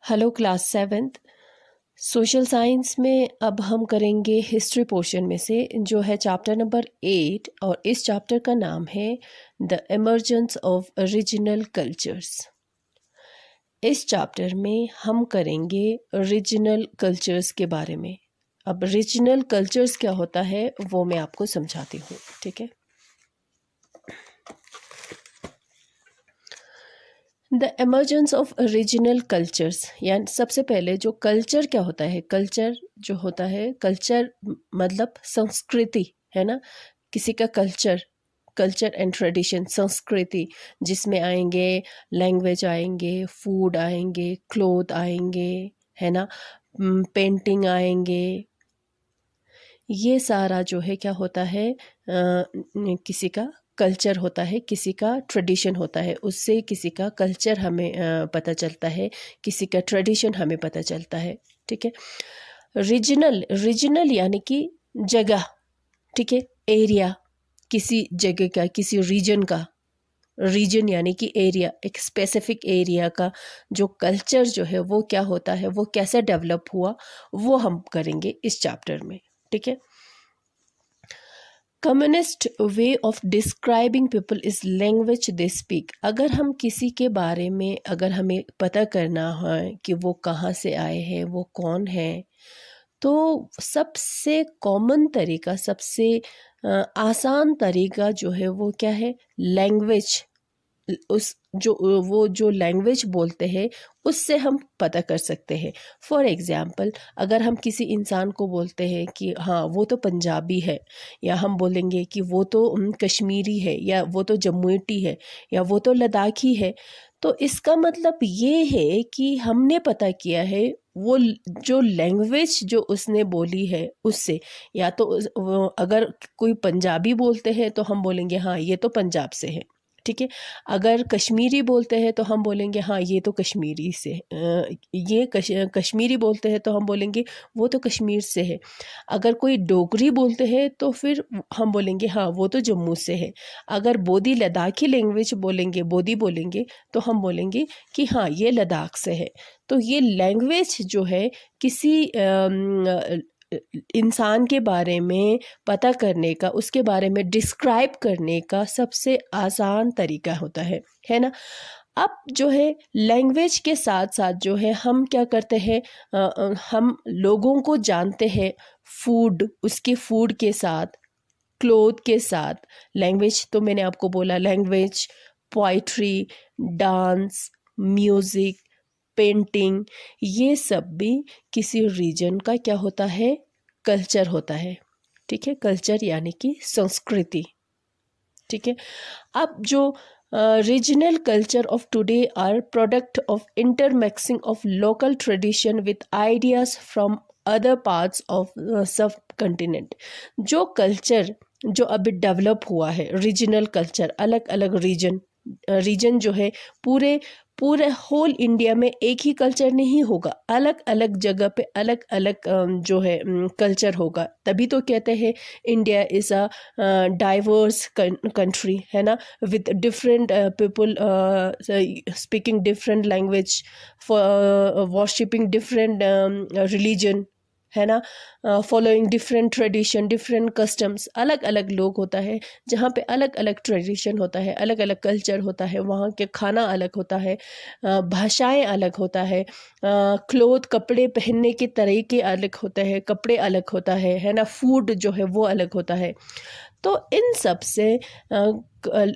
Hello class seventh. Social science में अब हम करेंगे हिस्ट्री पोर्शन में से जो है चैप्टर नंबर 8 और इस चैप्टर का नाम है the emergence of regional cultures. इस चैप्टर में हम करेंगे रीजनल कल्चर्स के बारे में। अब रीजनल कल्चर्स क्या होता है वो मैं आपको समझाती हूँ, ठीक है। The emergence of regional cultures, यानी सबसे पहले जो कल्चर क्या होता है, कल्चर जो होता है, कल्चर मतलब संस्कृति है ना। किसी का कल्चर, कल्चर एंड ट्रेडिशन, संस्कृति जिसमें आएंगे लैंग्वेज आएंगे, फूड आएंगे, क्लोथ आएंगे, है ना, पेंटिंग आएंगे। ये सारा जो है क्या होता है, किसी का कल्चर होता है, किसी का ट्रेडिशन होता है। उससे किसी का कल्चर हमें पता चलता है, किसी का ट्रेडिशन हमें पता चलता है, ठीक है। रीजनल, रीजनल यानी कि जगह, ठीक है, एरिया, किसी जगह का, किसी रीजन का। रीजन यानी कि एरिया, एक स्पेसिफिक एरिया का जो कल्चर जो है वो क्या होता है, वो कैसे डेवलप हुआ, वो हम करेंगे इस चैप्टर में, ठीक है। Communist way of describing people is language they speak. अगर हम किसी के बारे में, अगर हमें पता करना है कि वो कहाँ से आए हैं, वो कौन है, तो सबसे कॉमन तरीका, सबसे आसान तरीका जो है वो क्या है, लैंग्वेज। उस जो वो जो लैंग्वेज बोलते हैं उससे हम पता कर सकते हैं। फॉर एग्ज़ाम्पल, अगर हम किसी इंसान को बोलते हैं कि हाँ वो तो पंजाबी है, या हम बोलेंगे कि वो तो कश्मीरी है, या वो तो जम्मूटी है, या वो तो लद्दाखी है, तो इसका मतलब ये है कि हमने पता किया है वो जो लैंग्वेज जो उसने बोली है उससे। या तो अगर कोई पंजाबी बोलते हैं तो हम बोलेंगे हाँ ये तो पंजाब से है, ठीक है। अगर कश्मीरी बोलते हैं तो हम बोलेंगे हाँ ये तो कश्मीरी से, कश्मीरी बोलते हैं तो हम बोलेंगे वो तो कश्मीर से है। अगर कोई डोगरी बोलते हैं तो फिर हम बोलेंगे हाँ वो तो जम्मू से है। अगर बोधी लद्दाखी लैंग्वेज बोलेंगे, बोधी बोलेंगे, तो हम बोलेंगे कि हाँ ये लद्दाख से है। तो ये लैंग्वेज जो है किसी इंसान के बारे में पता करने का, उसके बारे में डिस्क्राइब करने का सबसे आसान तरीका होता है ना। अब जो है लैंग्वेज के साथ साथ जो है हम क्या करते हैं, हम लोगों को जानते हैं फूड, उसके फूड के साथ, क्लोथ के साथ। लैंग्वेज तो मैंने आपको बोला, language, poetry, dance, music, painting, ये सब भी किसी रीजन का क्या होता है, कल्चर होता है, ठीक है। कल्चर यानी कि संस्कृति, ठीक है। अब जो regional culture of today are product of intermixing of local tradition with ideas from other parts of subcontinent. जो कल्चर जो अभी डेवलप हुआ है, रीजनल कल्चर, अलग अलग रीजन, रीजन जो है पूरे पूरे होल इंडिया में एक ही कल्चर नहीं होगा, अलग अलग जगह पे अलग अलग जो है कल्चर होगा। तभी तो कहते हैं India is a diverse country, है ना, with different people speaking different language, worshipping different religion, है ना, following different tradition, different customs. अलग अलग लोग होता है, जहाँ पे अलग अलग ट्रेडिशन होता है, अलग अलग कल्चर होता है, वहाँ के खाना अलग होता है, भाषाएं अलग होता है, क्लोथ, कपड़े पहनने के तरीके अलग होते हैं, कपड़े अलग होता है ना, फूड जो है वो अलग होता है। तो इन सब से,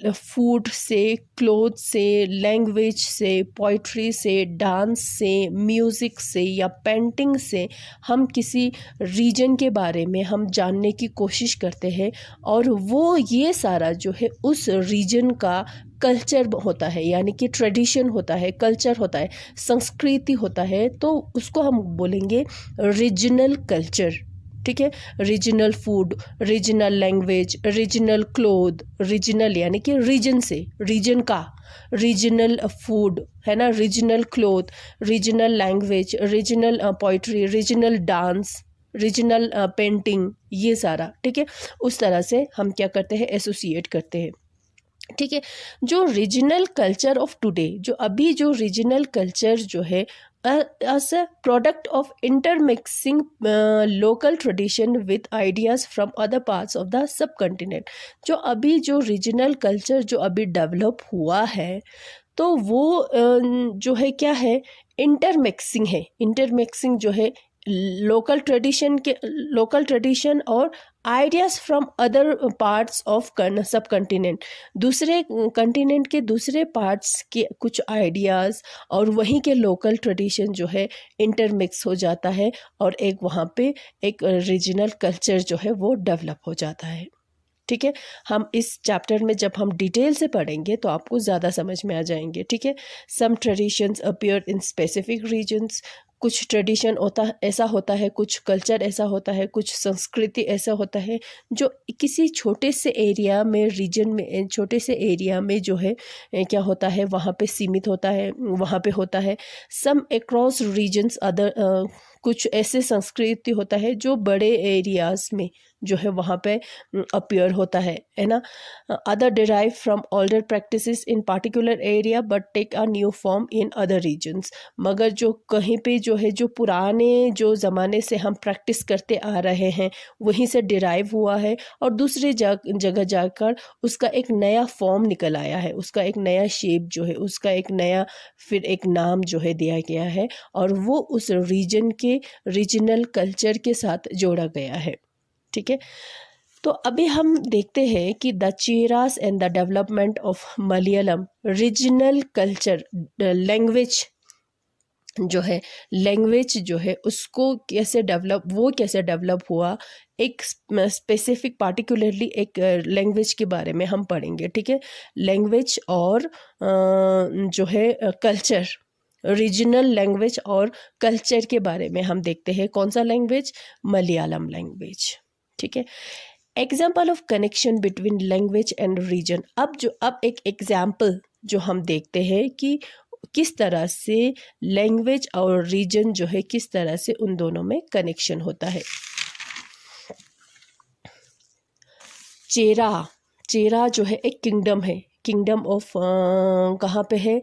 फूड से, क्लोथ से, लैंग्वेज से, पोइट्री से, डांस से, म्यूज़िक से या पेंटिंग से हम किसी रीजन के बारे में हम जानने की कोशिश करते हैं, और वो ये सारा जो है उस रीजन का कल्चर होता है, यानी कि ट्रेडिशन होता है, कल्चर होता है, संस्कृति होता है। तो उसको हम बोलेंगे रीजनल कल्चर, ठीक है। Regional food, regional language, regional cloth, regional यानी कि रीजन से, रीजन का, रीजनल फूड, है ना, regional cloth, regional language, regional poetry, regional dance, regional painting, ये सारा, ठीक है। उस तरह से हम क्या करते हैं, एसोसिएट करते हैं, ठीक है। जो रीजनल कल्चर ऑफ टुडे, जो अभी जो रीजनल कल्चर जो है as a product of intermixing local tradition with ideas from other parts of the subcontinent। जो अभी जो रीजनल कल्चर जो अभी डेवलप हुआ है तो वो जो है क्या है, इंटरमिक्सिंग है। इंटरमिक्सिंग जो है लोकल ट्रेडिशन और ideas from other parts of सब कंटिनेंट, दूसरे कंटिनेंट के दूसरे पार्ट्स के कुछ आइडियाज़ और वहीं के लोकल ट्रेडिशन जो है इंटरमिक्स हो जाता है और एक वहाँ पे एक रीजनल कल्चर जो है वो डेवलप हो जाता है। ठीक है, हम इस चैप्टर में जब हम डिटेल से पढ़ेंगे तो आपको ज़्यादा समझ में आ जाएंगे। ठीक है, some traditions appear in specific regions, कुछ ट्रेडिशन ऐसा होता है, कुछ कल्चर ऐसा होता है, कुछ संस्कृति ऐसा होता है जो किसी छोटे से एरिया में, रीजन में, छोटे से एरिया में जो है क्या होता है वहाँ पे सीमित होता है, वहाँ पे होता है। सम अक्रॉस रीजन्स अदर, कुछ ऐसे संस्कृति होता है जो बड़े एरियाज़ में जो है वहाँ पे अपीयर होता है ना। Other derive from older practices in particular area but take a new form in other regions, मगर जो कहीं पे जो है जो पुराने जो ज़माने से हम प्रैक्टिस करते आ रहे हैं वहीं से डिराइव हुआ है और दूसरे जगह जाकर उसका एक नया फॉर्म निकल आया है, उसका एक नया शेप जो है, उसका एक नया फिर एक नाम जो है दिया गया है और वो उस रीजन के रीजनल कल्चर के साथ जोड़ा गया है। ठीक है, तो अभी हम देखते हैं कि the Cheras and the development of Malayalam regional culture, language जो है उसको कैसे डेवलप हुआ, एक स्पेसिफिक पार्टिकुलरली एक लैंग्वेज के बारे में हम पढ़ेंगे। ठीक है, लैंग्वेज और जो है कल्चर, रीजनल लैंग्वेज और कल्चर के बारे में हम देखते हैं। कौन सा लैंग्वेज? मलयालम लैंग्वेज। ठीक है, example of connection between language and region. अब एक एग्जाम्पल जो हम देखते हैं कि किस तरह से लैंग्वेज और रीजन जो है किस तरह से उन दोनों में कनेक्शन होता है। चेरा जो है एक किंगडम है, किंगडम ऑफ कहाँ पे है?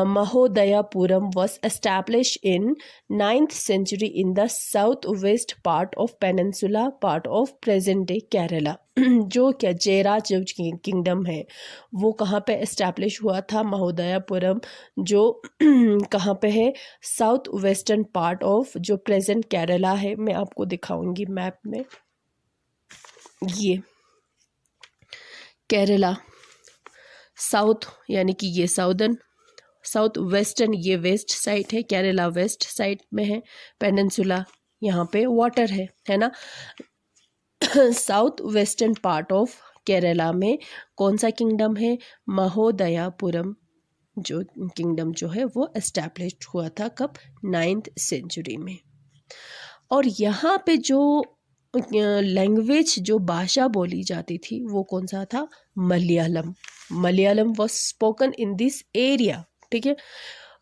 Mahodayapuram was establish in 9th century in the south west part of peninsula part of present day Kerala. जो क्या चेरा जो किंगडम है वो कहाँ पे एस्टैब्लिश हुआ था? महोदयापुरम, जो कहाँ पे है? साउथ वेस्टर्न पार्ट ऑफ जो प्रेजेंट केरला है। मैं आपको दिखाऊंगी मैप में, ये केरला साउथ यानी कि ये साउथ वेस्टर्न, ये वेस्ट साइड है, केरला वेस्ट साइड में है, पेनिनसुला यहाँ पे वाटर है ना। South western part of Kerala में कौन सा किंगडम है? महोदयापुरम जो किंगडम जो है वो एस्टैब्लिश्ड हुआ था कब? 9th century में। और यहाँ पे जो लैंग्वेज जो भाषा बोली जाती थी वो कौन सा था? Malayalam was spoken in this area. ठीक है,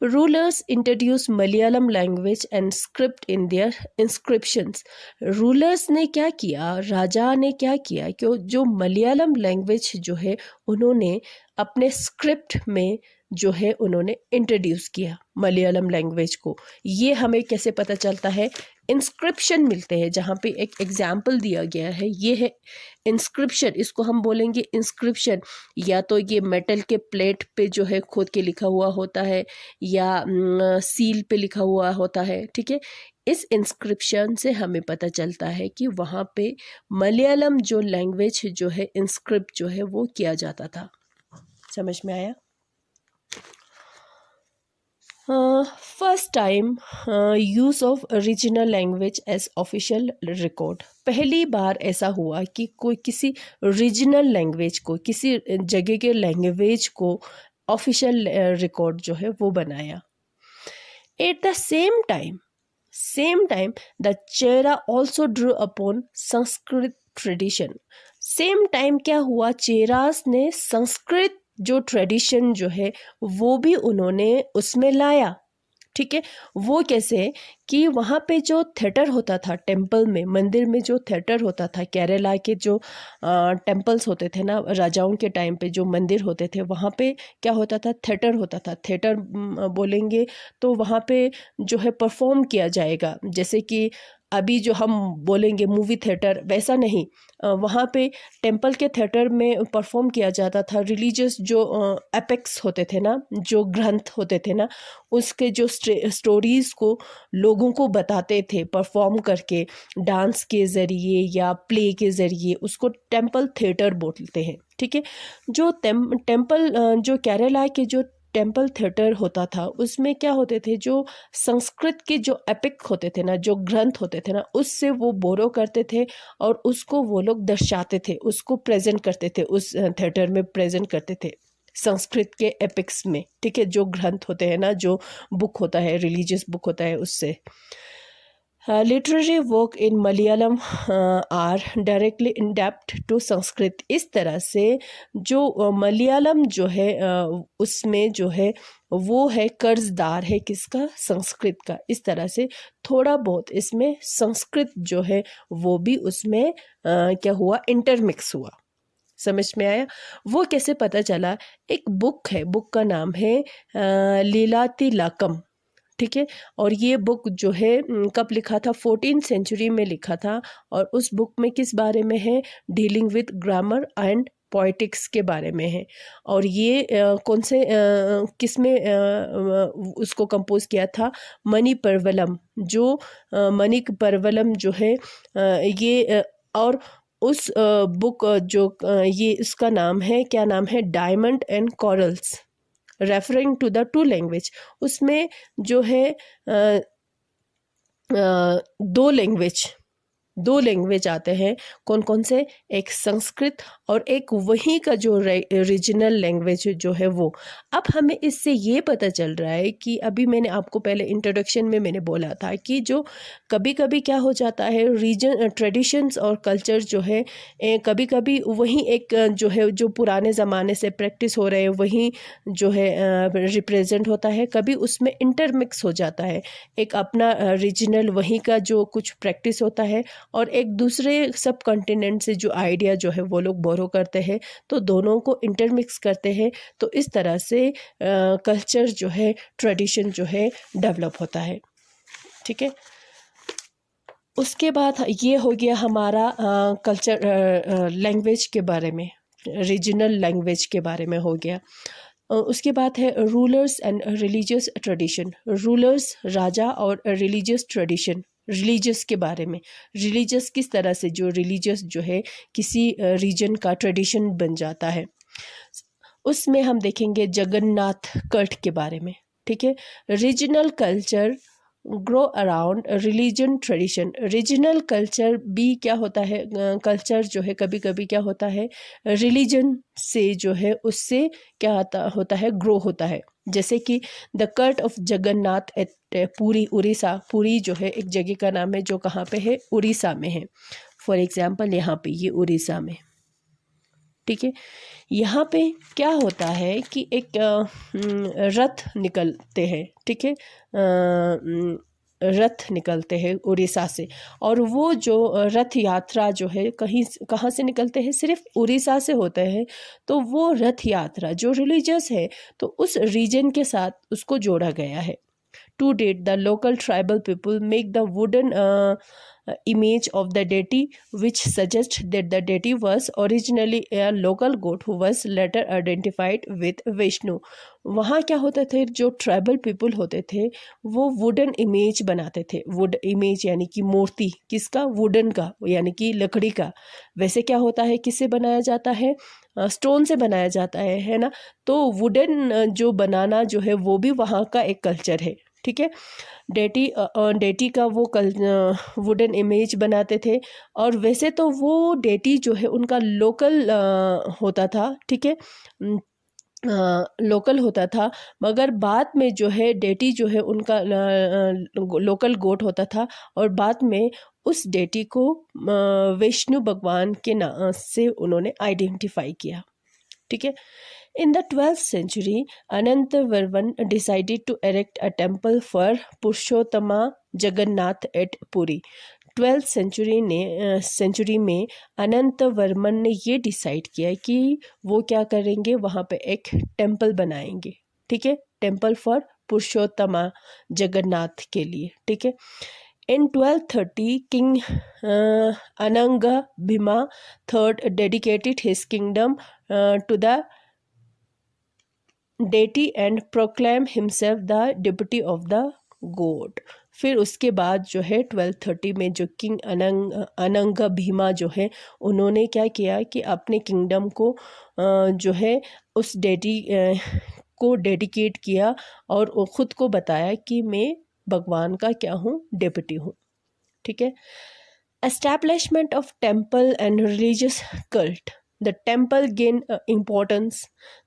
rulers introduce Malayalam language and script in their inscriptions. Rulers ने क्या किया, राजा ने क्या किया कि जो मलयालम लैंग्वेज जो है उन्होंने अपने स्क्रिप्ट में जो है उन्होंने इंट्रोड्यूस किया मलयालम लैंग्वेज को। ये हमें कैसे पता चलता है? इंस्क्रिप्शन मिलते हैं, जहाँ पे एक एग्जाम्पल दिया गया है, ये है इंस्क्रिप्शन, इसको हम बोलेंगे इंस्क्रिप्शन। या तो ये मेटल के प्लेट पे जो है खोद के लिखा हुआ होता है या सील पे लिखा हुआ होता है। ठीक है, इस इंस्क्रिप्शन से हमें पता चलता है कि वहाँ पे मलयालम जो लैंग्वेज जो है इंस्क्रिप्ट जो है वो किया जाता था। समझ में आया? First time use of regional language as official record. पहली बार ऐसा हुआ कि कोई किसी रीजनल लैंग्वेज को, किसी जगह के लैंग्वेज को ऑफिशियल रिकॉर्ड जो है वो बनाया। At the same time the Chera also Drew upon Sanskrit tradition. Same time क्या हुआ? चेरास ने संस्कृत जो ट्रेडिशन जो है वो भी उन्होंने उसमें लाया। ठीक है। वो कैसे कि वहाँ पे जो थिएटर होता था टेम्पल में, मंदिर में जो थिएटर होता था, केरला के जो टेम्पल्स होते थे ना, राजाओं के टाइम पे जो मंदिर होते थे वहाँ पे क्या होता था, थिएटर होता था। थिएटर बोलेंगे तो वहाँ पे जो है परफॉर्म किया जाएगा, जैसे कि अभी जो हम बोलेंगे मूवी थिएटर, वैसा नहीं। वहाँ पे टेम्पल के थिएटर में परफॉर्म किया जाता था रिलीजियस जो एपिक्स होते थे ना, जो ग्रंथ होते थे ना, उसके जो स्टोरीज़ को लोगों को बताते थे परफॉर्म करके, डांस के ज़रिए या प्ले के ज़रिए, उसको टेम्पल थिएटर बोलते हैं। ठीक है। जो टेम्पल जो केरला के जो टेम्पल थिएटर होता था उसमें क्या होते थे, जो संस्कृत के जो एपिक होते थे ना, जो ग्रंथ होते थे ना, उससे वो बोरो करते थे और उसको वो लोग दर्शाते थे, उसको प्रेजेंट करते थे, उस थिएटर में प्रेजेंट करते थे संस्कृत के एपिक्स में। ठीक है। जो ग्रंथ होते हैं ना, जो बुक होता है, रिलीजियस बुक होता है, उससे literary work in Malayalam are directly indebted to Sanskrit. इस तरह से जो मलयालम जो है उसमें जो है वो है कर्जदार है किसका, संस्कृत का। इस तरह से थोड़ा बहुत इसमें संस्कृत जो है वो भी उसमें क्या हुआ, इंटरमिक्स हुआ। समझ में आया? वो कैसे पता चला? एक बुक है, बुक का नाम है लीलातिलकम। ठीक है। और ये बुक जो है कब लिखा था, 14th सेंचुरी में लिखा था। और उस बुक में किस बारे में है, dealing with grammar and poetics के बारे में है। और ये कौन से किस में उसको कंपोज किया था, मणिपर्वलम। जो मणिपर्वलम जो है ये और उस बुक जो ये इसका नाम है, क्या नाम है, diamond and corals, referring to the two language. उसमें जो है दो लैंग्वेज आते हैं। कौन कौन से? एक संस्कृत और एक वहीं का जो रीजनल लैंग्वेज जो है वो। अब हमें इससे ये पता चल रहा है कि अभी मैंने आपको पहले इंट्रोडक्शन में मैंने बोला था कि जो कभी कभी क्या हो जाता है, रीजन ट्रेडिशंस और कल्चर जो है कभी कभी वहीं एक जो है जो पुराने ज़माने से प्रैक्टिस हो रहे हैं वहीं जो है रिप्रेजेंट होता है, कभी उसमें इंटरमिक्स हो जाता है। एक अपना रीजनल वहीं का जो कुछ प्रैक्टिस होता है और एक दूसरे सब कॉन्टिनेंट से जो आइडिया जो है वो लोग बोरो करते हैं, तो दोनों को इंटरमिक्स करते हैं। तो इस तरह से कल्चर जो है, ट्रेडिशन जो है डेवलप होता है। ठीक है। उसके बाद ये हो गया हमारा कल्चर लैंग्वेज के बारे में, रीजनल लैंग्वेज के बारे में हो गया। उसके बाद है rulers and religious tradition. Rulers, राजा, और रिलीजियस ट्रेडिशन, रिलीजियस के बारे में। रिलीजियस किस तरह से, जो रिलीजियस जो है किसी रीजन का ट्रेडिशन बन जाता है। उसमें हम देखेंगे जगन्नाथ कल्ट के बारे में। ठीक है। Regional culture grow around religion tradition. Regional culture भी क्या होता है, कल्चर जो है कभी कभी क्या होता है, रिलीजन से जो है उससे क्या होता है, ग्रो होता है। जैसे कि the cult of Jagannath at Puri, Orissa. Puri जो है एक जगह का नाम है जो कहाँ पे है, उड़ीसा में है। फॉर एग्जाम्पल यहाँ पे ये उड़ीसा में। ठीक है। यहाँ पे क्या होता है कि एक रथ निकलते हैं। ठीक है। रथ निकलते हैं उड़ीसा से, और वो जो रथ यात्रा जो है कहाँ से निकलते हैं, सिर्फ उड़ीसा से होते हैं। तो वो रथ यात्रा जो रिलीजियस है तो उस रीजन के साथ उसको जोड़ा गया है। To date, the local tribal people make the wooden image of the deity, which suggests that the deity was originally a local god who was later identified with Vishnu. वहाँ क्या होते थे, जो ट्राइबल पीपल होते थे वो wooden image बनाते थे। वुड इमेज यानी कि मूर्ति, किसका, वुडन का, यानी कि लकड़ी का। वैसे क्या होता है, किससे बनाया जाता है, स्टोन से बनाया जाता है ना। तो वुडन जो बनाना जो है वो भी वहाँ का एक कल्चर है। ठीक है। डेटी का वो वुडन इमेज बनाते थे। और वैसे तो वो डेटी जो है उनका लोकल होता था। ठीक है। लोकल होता था, मगर बाद में जो है डेटी जो है उनका लोकल गोट होता था। और बाद में उस डेटी को विष्णु भगवान के नाम से उन्होंने आइडेंटिफाई किया। ठीक है। In the 12th century, Anantavarman decided to erect a temple for Purushottama Jagannath at Puri. 12th century में अनंतवर्मन ने ये डिसाइड किया कि वो क्या करेंगे, वहाँ पे एक टेम्पल बनाएंगे, ठीक है, टेम्पल फॉर पुरुषोत्तमा जगन्नाथ के लिए, ठीक है। In 1230, King Ananga Bhima III dedicated his kingdom to the deity and proclaimed himself the deputy of the god. फिर उसके बाद जो है 1230 में जो किंग अनंग भीमा जो है, उन्होंने क्या किया कि अपने किंगडम को जो है उस डेटी को डेडिकेट किया और ख़ुद को बताया कि मैं भगवान का क्या हूँ, डेप्यूटी हूँ, ठीक है। Establishment of temple and religious cult, the temple gain importance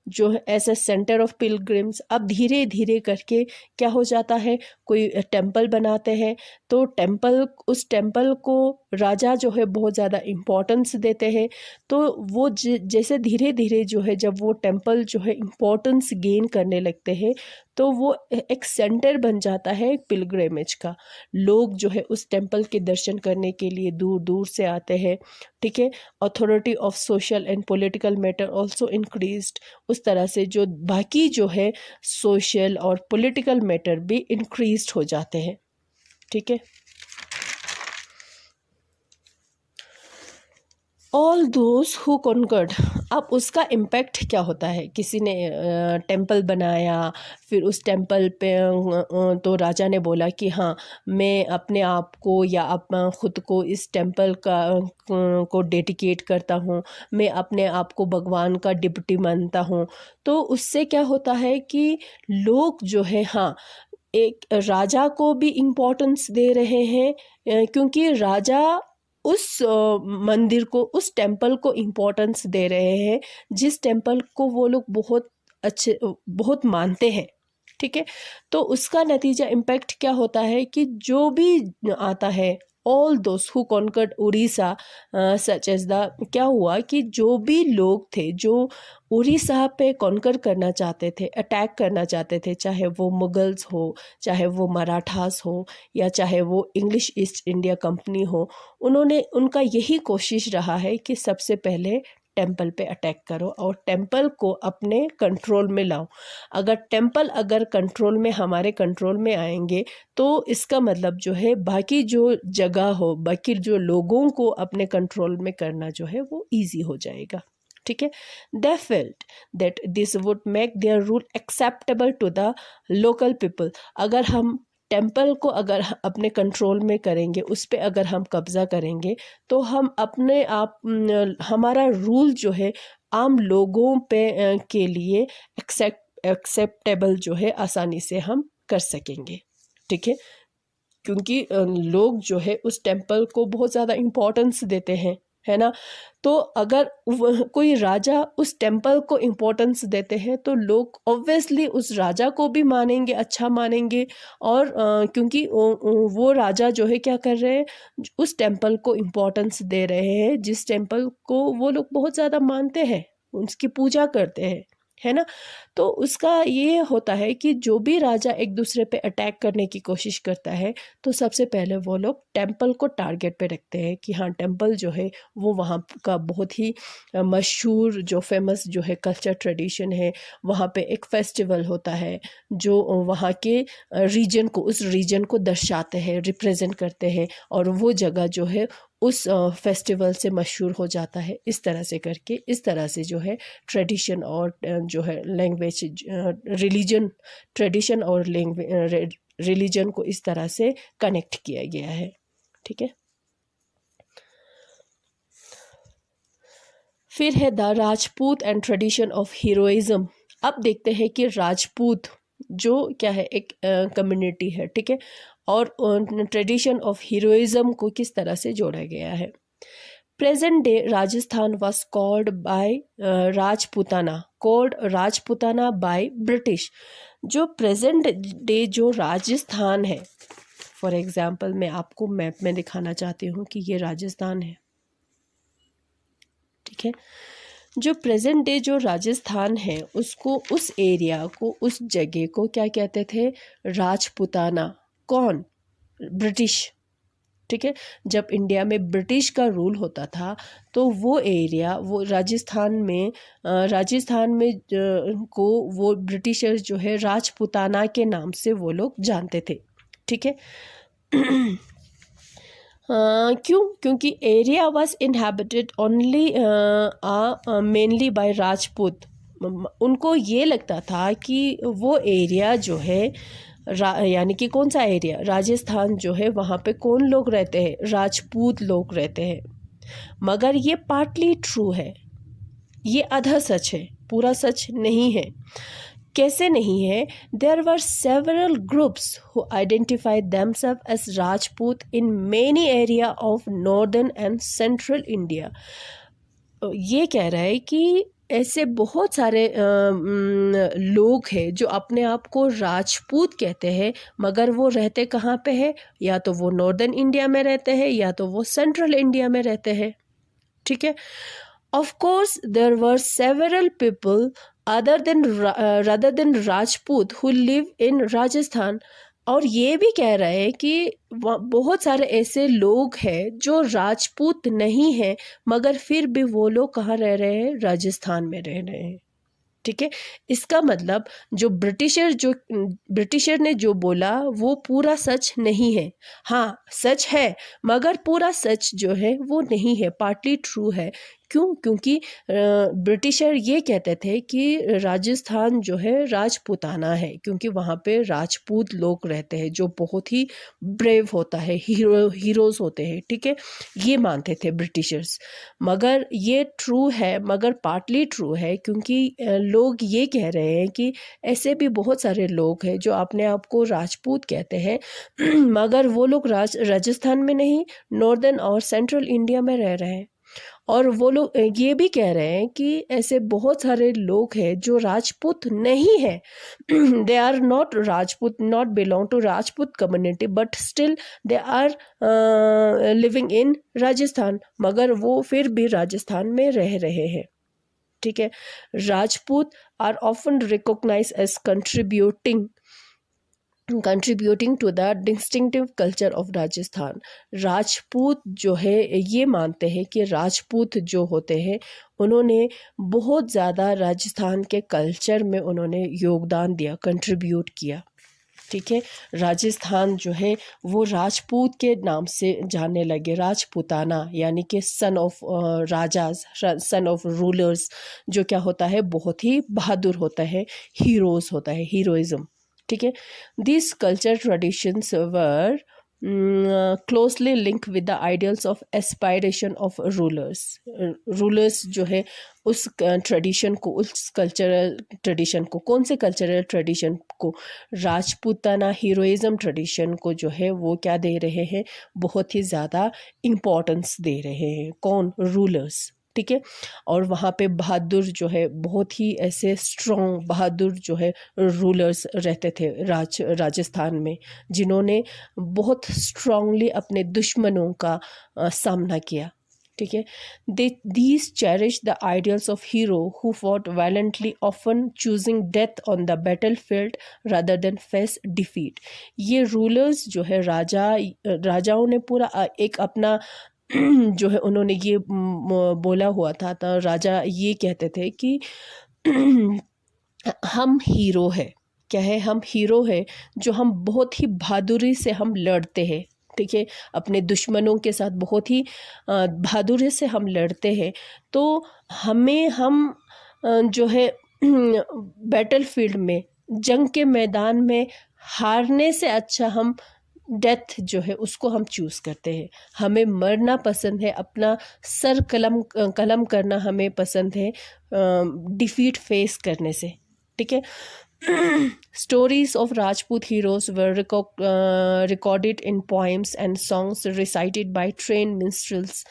जो है as a centre of pilgrims. अब धीरे धीरे करके क्या हो जाता है, कोई टेम्पल बनाते हैं तो उस टेम्पल को राजा जो है बहुत ज़्यादा इम्पोर्टेंस देते हैं, तो वो जैसे धीरे धीरे जो है जब वो टेम्पल जो है इम्पोर्टेंस गेन करने लगते हैं तो वो एक सेंटर बन जाता है पिलग्रिमेज का। लोग जो है उस टेम्पल के दर्शन करने के लिए दूर दूर से आते हैं, ठीक है। Authority of social and political matter also increased, उस तरह से जो बाकी जो है सोशल और पॉलिटिकल मैटर भी इंक्रीज्ड हो जाते हैं, ठीक है। ऑल दोज हु कॉन्कर्ड, अब उसका इम्पैक्ट क्या होता है, किसी ने टेम्पल बनाया, फिर उस टेम्पल पे तो राजा ने बोला कि हाँ मैं अपने आप को या ख़ुद को इस टेम्पल को डेडिकेट करता हूँ, मैं अपने आप को भगवान का डिप्टी मानता हूँ। तो उससे क्या होता है कि लोग जो है हाँ एक राजा को भी इम्पोर्टेंस दे रहे हैं, क्योंकि राजा उस मंदिर को, उस टेम्पल को इम्पोर्टेंस दे रहे हैं जिस टेम्पल को वो लोग बहुत मानते हैं, ठीक है। तो उसका नतीजा इम्पैक्ट क्या होता है कि जो भी आता है, all those who conquered Orissa such as the, क्या हुआ कि जो भी लोग थे जो उड़ीसा पे कॉन्कर करना चाहते थे, अटैक करना चाहते थे, चाहे वो मुगल्स हो, चाहे वो मराठास हो, या चाहे वो इंग्लिश ईस्ट इंडिया कंपनी हो, उनका यही कोशिश रहा है कि सबसे पहले टेम्पल पे अटैक करो और टेम्पल को अपने कंट्रोल में लाओ। अगर कंट्रोल में, हमारे कंट्रोल में आएंगे तो इसका मतलब जो है बाकी जो जगह हो, बाकी जो लोगों को अपने कंट्रोल में करना जो है वो इजी हो जाएगा, ठीक है। They felt that this would make their rule acceptable to the local people. अगर हम टेम्पल को अगर अपने कंट्रोल में करेंगे, उस पर अगर हम कब्ज़ा करेंगे तो हम अपने आप, हमारा रूल जो है आम लोगों पे के लिए एक्सेप्टेबल जो है आसानी से हम कर सकेंगे, ठीक है। क्योंकि लोग जो है उस टेम्पल को बहुत ज़्यादा इम्पोर्टेंस देते हैं, है ना। तो अगर कोई राजा उस टेम्पल को इम्पोर्टेंस देते हैं तो लोग ऑब्वियसली उस राजा को भी मानेंगे, अच्छा मानेंगे। और क्योंकि वो राजा जो है क्या कर रहे हैं, उस टेम्पल को इम्पोर्टेंस दे रहे हैं जिस टेम्पल को वो लोग बहुत ज़्यादा मानते हैं, उसकी पूजा करते हैं, है ना। तो उसका ये होता है कि जो भी राजा एक दूसरे पे अटैक करने की कोशिश करता है तो सबसे पहले वो लोग टेम्पल को टारगेट पे रखते हैं कि हाँ टेम्पल जो है वो वहाँ का बहुत ही मशहूर जो फेमस जो है कल्चर ट्रेडिशन है। वहाँ पे एक फेस्टिवल होता है जो वहाँ के रीजन को, उस रीजन को दर्शाते हैं, रिप्रेजेंट करते हैं, और वो जगह जो है उस फेस्टिवल से मशहूर हो जाता है। इस तरह से करके, इस तरह से जो है ट्रेडिशन और जो है लैंग्वेज, रिलीजन, ट्रेडिशन और रिलीजन को इस तरह से कनेक्ट किया गया है, ठीक है। फिर है the Rajput and tradition of heroism. अब देखते हैं कि राजपूत जो क्या है, एक कम्युनिटी है, ठीक है, और ट्रेडिशन ऑफ हीरोइज्म को किस तरह से जोड़ा गया है। Present day Rajasthan was called by Rajputana by British. जो प्रेजेंट डे जो राजस्थान है, फॉर एग्जाम्पल मैं आपको मैप में दिखाना चाहती हूँ कि ये राजस्थान है, ठीक है। जो प्रेजेंट डे जो राजस्थान है उसको, उस एरिया को, उस जगह को क्या कहते थे? राजपूताना। कौन? ब्रिटिश। ठीक है, जब इंडिया में ब्रिटिश का रूल होता था तो वो एरिया, वो राजस्थान में को वो ब्रिटिशर्स जो है राजपूताना के नाम से वो लोग जानते थे। ठीक है। क्यों? क्योंकि area was inhabited only mainly by Rajput. उनको ये लगता था कि वो एरिया जो है यानी कि कौन सा एरिया? राजस्थान जो है वहाँ पे कौन लोग रहते हैं? राजपूत लोग रहते हैं। मगर ये पार्टली ट्रू है, ये आधा सच है, पूरा सच नहीं है। कैसे नहीं है? There were several groups who identified themselves as Rajput in many area of northern and central India. ये कह रहा है कि ऐसे बहुत सारे लोग हैं जो अपने आप को राजपूत कहते हैं, मगर वो रहते कहाँ पे है? या तो वो नॉर्दर्न इंडिया में रहते हैं या तो वो सेंट्रल इंडिया में रहते हैं। ठीक है। Of course there were several people other than Rajput who live in Rajasthan. और ये भी कह रहा है कि बहुत सारे ऐसे लोग हैं जो राजपूत नहीं हैं, मगर फिर भी वो लोग कहाँ रह रहे हैं? राजस्थान में रह रहे हैं। ठीक है। इसका मतलब जो ब्रिटिशर ने जो बोला वो पूरा सच नहीं है। हाँ, सच है, मगर पूरा सच जो है वो नहीं है, पार्टली ट्रू है। क्यों? क्योंकि ब्रिटिशर ये कहते थे कि राजस्थान जो है राजपूताना है, क्योंकि वहाँ पे राजपूत लोग रहते हैं जो बहुत ही ब्रेव होता है, हीरोज होते हैं। ठीक है, ये मानते थे ब्रिटिशर्स। मगर ये ट्रू है, मगर पार्टली ट्रू है, क्योंकि लोग ये कह रहे हैं कि ऐसे भी बहुत सारे लोग हैं जो अपने आप को राजपूत कहते हैं मगर वो लोग राजस्थान में नहीं, नॉर्दर्न और सेंट्रल इंडिया में रह रहे हैं। और वो लोग ये भी कह रहे हैं कि ऐसे बहुत सारे लोग हैं जो राजपूत नहीं है they are not Rajput, not belong to Rajput community, but still they are living in Rajasthan, मगर वो फिर भी राजस्थान में रह रहे हैं। ठीक है। Rajput are often recognise as contributing to the distinctive culture of Rajasthan. Rajput जो है ये मानते हैं कि राजपूत जो होते हैं उन्होंने बहुत ज़्यादा राजस्थान के कल्चर में उन्होंने योगदान दिया, कंट्रीब्यूट किया। ठीक है। राजस्थान जो है वो राजपूत के नाम से जानने लगे, राजपूताना, यानी कि son of rajas, son of rulers, जो क्या होता है? बहुत ही बहादुर होता है, हीरोज होता है, हीरोइज्म। ठीक है। This culture traditions were closely link with the ideals of aspiration of rulers जो है उस ट्रेडिशन को, उस कल्चरल ट्रेडिशन को, कौन से कल्चरल ट्रेडिशन को? राजपूताना हीरोइज्म ट्रेडिशन को जो है वो क्या दे रहे हैं? बहुत ही ज़्यादा इम्पोर्टेंस दे रहे हैं। कौन? रूलर्स। ठीक है। और वहाँ पे बहादुर जो है, बहुत ही ऐसे स्ट्रॉन्ग बहादुर जो है रूलर्स रहते थे राजस्थान में, जिन्होंने बहुत स्ट्रांगली अपने दुश्मनों का सामना किया। ठीक है। These cherish the ideals of hero who fought violently, often choosing death on the battle field rather than face defeat. ये रूलर्स जो है, राजाओं ने पूरा एक अपना जो है उन्होंने ये बोला हुआ था, तो राजा ये कहते थे कि हम हीरो है। क्या है? हम हीरो है, जो हम बहुत ही बहादुरी से हम लड़ते हैं। ठीक है, अपने दुश्मनों के साथ बहुत ही बहादुरी से हम लड़ते हैं। तो हम जो है बैटल फील्ड में, जंग के मैदान में हारने से अच्छा हम डेथ जो है उसको हम चूज़ करते हैं। हमें मरना पसंद है, अपना सर कलम करना हमें पसंद है डिफीट फेस करने से। ठीक है। Stories of Rajput heroes were recorded in poems and songs recited by trained minstrels.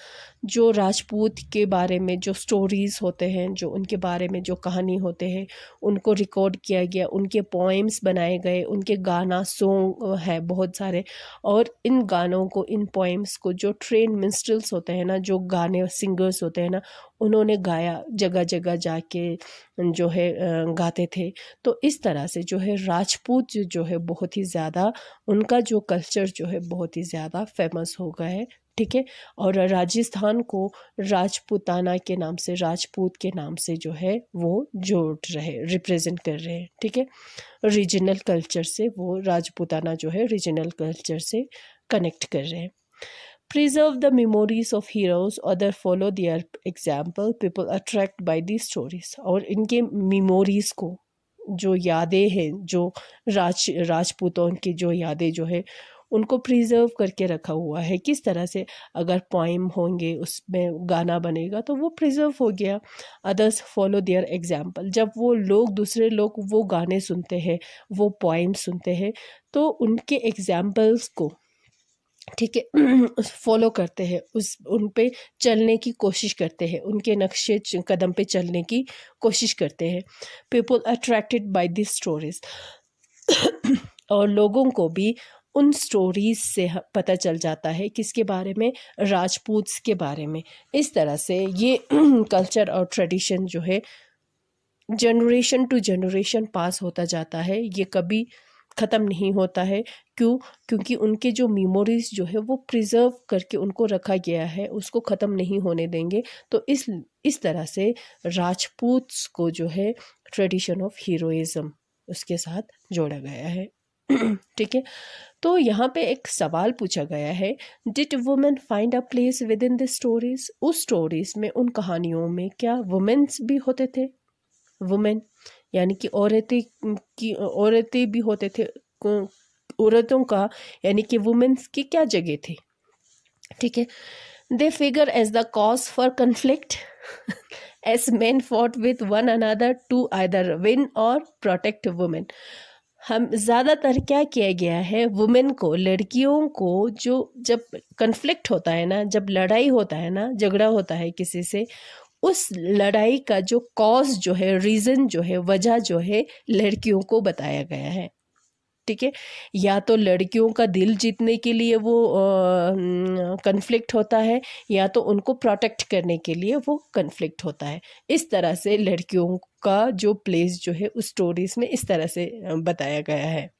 जो राजपूत के बारे में जो स्टोरीज़ होते हैं, जो उनके बारे में जो कहानी होते हैं, उनको रिकॉर्ड किया गया, उनके पोएम्स बनाए गए, उनके गाना सॉन्ग है बहुत सारे। और इन गानों को, इन पोएम्स को जो ट्रेन मिनिस्ट्रल्स होते हैं ना, जो गाने सिंगर्स होते हैं ना, उन्होंने गाया, जगह जगह जाके जो है गाते थे। तो इस तरह से जो है राजपूत जो है बहुत ही ज़्यादा, उनका जो कल्चर जो है बहुत ही ज़्यादा फेमस हो गया है, ठीक है। और राजस्थान को राजपूताना के नाम से, राजपूत के नाम से जो है वो जोड़ रहे, रिप्रेजेंट कर रहे हैं, ठीक है। रीजनल कल्चर से वो राजपूताना जो है रीजनल कल्चर से कनेक्ट कर रहे हैं। Preserve the memories of heroes, other follow their example, people attract by these stories। और इनके मेमोरीज को, जो यादें हैं, जो राजपूतों की जो यादें जो है, उनको प्रिजर्व करके रखा हुआ है। किस तरह से, अगर पोइम होंगे, उसमें गाना बनेगा तो वो प्रिजर्व हो गया। अदर्स फॉलो देयर एग्जाम्पल, जब वो लोग, दूसरे लोग वो गाने सुनते हैं, वो पोइम सुनते हैं, तो उनके एग्जाम्पल्स को, ठीक है, फॉलो करते हैं, उन पे चलने की कोशिश करते हैं, उनके नक्शे कदम पे चलने की कोशिश करते हैं। People attracted by this stories, और लोगों को भी उन स्टोरीज से पता चल जाता है, किसके बारे में, राजपूत्स के बारे में। इस तरह से ये कल्चर और ट्रेडिशन जो है जनरेशन टू जनरेशन पास होता जाता है, ये कभी ख़त्म नहीं होता है। क्योंकि उनके जो मेमोरीज जो है वो प्रिजर्व करके उनको रखा गया है, उसको ख़त्म नहीं होने देंगे। तो इस तरह से राजपूत्स को जो है ट्रेडिशन ऑफ हीरोइज्म उसके साथ जोड़ा गया है, ठीक है। तो यहाँ पे एक सवाल पूछा गया है, did women find a place with in the stories. उस स्टोरीज में, उन कहानियों में क्या वुमेन्स भी होते थे? वुमेन यानी कि औरतें भी होते थे, औरतों का यानी कि वुमेन्स की क्या जगह थी, ठीक है। They figure as the cause for conflict as men fought with one another to either win or protect women. हम ज़्यादातर क्या किया गया है, वुमेन को, लड़कियों को, जो जब कन्फ्लिक्ट होता है ना, जब लड़ाई होता है ना, झगड़ा होता है किसी से, उस लड़ाई का जो कॉज जो है, रीज़न जो है, वजह जो है, लड़कियों को बताया गया है, ठीक है। या तो लड़कियों का दिल जीतने के लिए वो कन्फ्लिक्ट होता है, या तो उनको प्रोटेक्ट करने के लिए वो कन्फ्लिक्ट होता है। इस तरह से लड़कियों का जो प्लेस जो है उस स्टोरीज में इस तरह से बताया गया है।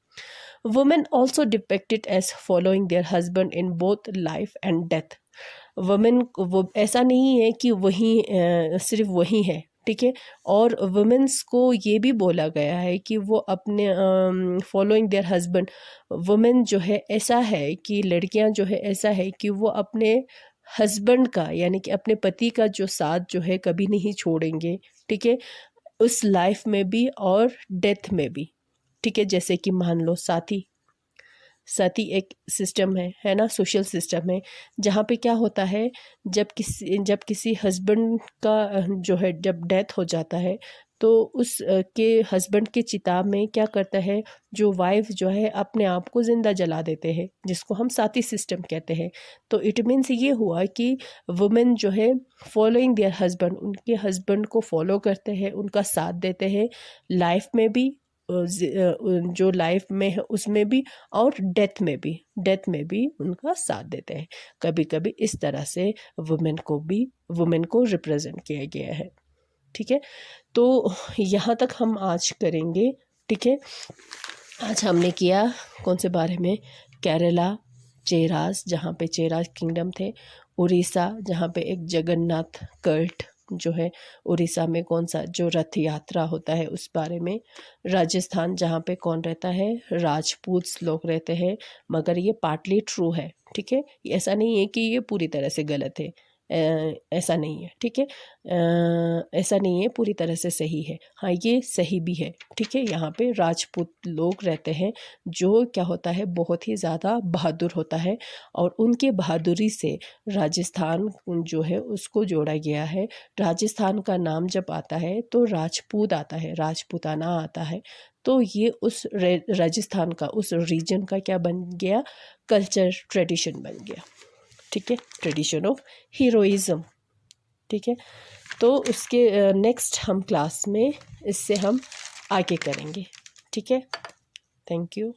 Women also depicted as following their husband in both life and death. Women, वो ऐसा नहीं है कि वही सिर्फ वही है, ठीक है। और वुमेन्स को ये भी बोला गया है कि वो अपने फॉलोइंग देयर हस्बैंड, वुमेन जो है ऐसा है कि लड़कियां जो है ऐसा है कि वो अपने हस्बैंड का यानी कि अपने पति का जो साथ जो है कभी नहीं छोड़ेंगे, ठीक है, उस लाइफ में भी और डेथ में भी, ठीक है। जैसे कि मान लो सती एक सिस्टम है ना, सोशल सिस्टम है, जहाँ पे क्या होता है, जब किसी हस्बैंड का जो है जब डेथ हो जाता है, तो उस के हस्बैंड के चिता में क्या करता है, जो वाइफ जो है अपने आप को ज़िंदा जला देते हैं, जिसको हम साथी सिस्टम कहते हैं। तो इट मीन्स ये हुआ कि वुमेन जो है फॉलोइंग देयर हस्बैंड, उनके हस्बैंड को फॉलो करते हैं, उनका साथ देते हैं, लाइफ में भी, जो लाइफ में है उसमें भी, और डेथ में भी उनका साथ देते हैं। कभी कभी इस तरह से वुमेन को रिप्रेजेंट किया गया है, ठीक है। तो यहाँ तक हम आज करेंगे, ठीक है। आज हमने किया कौन से बारे में, केरला, चेरास, जहाँ पे चेरास किंगडम थे, उड़ीसा जहाँ पे एक जगन्नाथ कल्ट जो है, उड़ीसा में कौन सा जो रथ यात्रा होता है उस बारे में, राजस्थान जहाँ पे कौन रहता है, राजपूत लोग रहते हैं। मगर ये पार्टली ट्रू है, ठीक है, ऐसा नहीं है कि ये पूरी तरह से गलत है, ऐसा नहीं है, ठीक है, ऐसा नहीं है, पूरी तरह से सही है। हाँ, ये सही भी है, ठीक है। यहाँ पे राजपूत लोग रहते हैं, जो क्या होता है, बहुत ही ज़्यादा बहादुर होता है, और उनके बहादुरी से राजस्थान जो है उसको जोड़ा गया है। राजस्थान का नाम जब आता है तो राजपूत आता है, राजपूताना आता है। तो ये उस राजस्थान का, उस रीजन का क्या बन गया, कल्चर, ट्रेडिशन बन गया, ठीक है, ट्रेडिशन ऑफ हीरोइज्म। ठीक है, तो उसके नेक्स्ट हम क्लास में इससे हम आगे करेंगे। ठीक है, थैंक यू।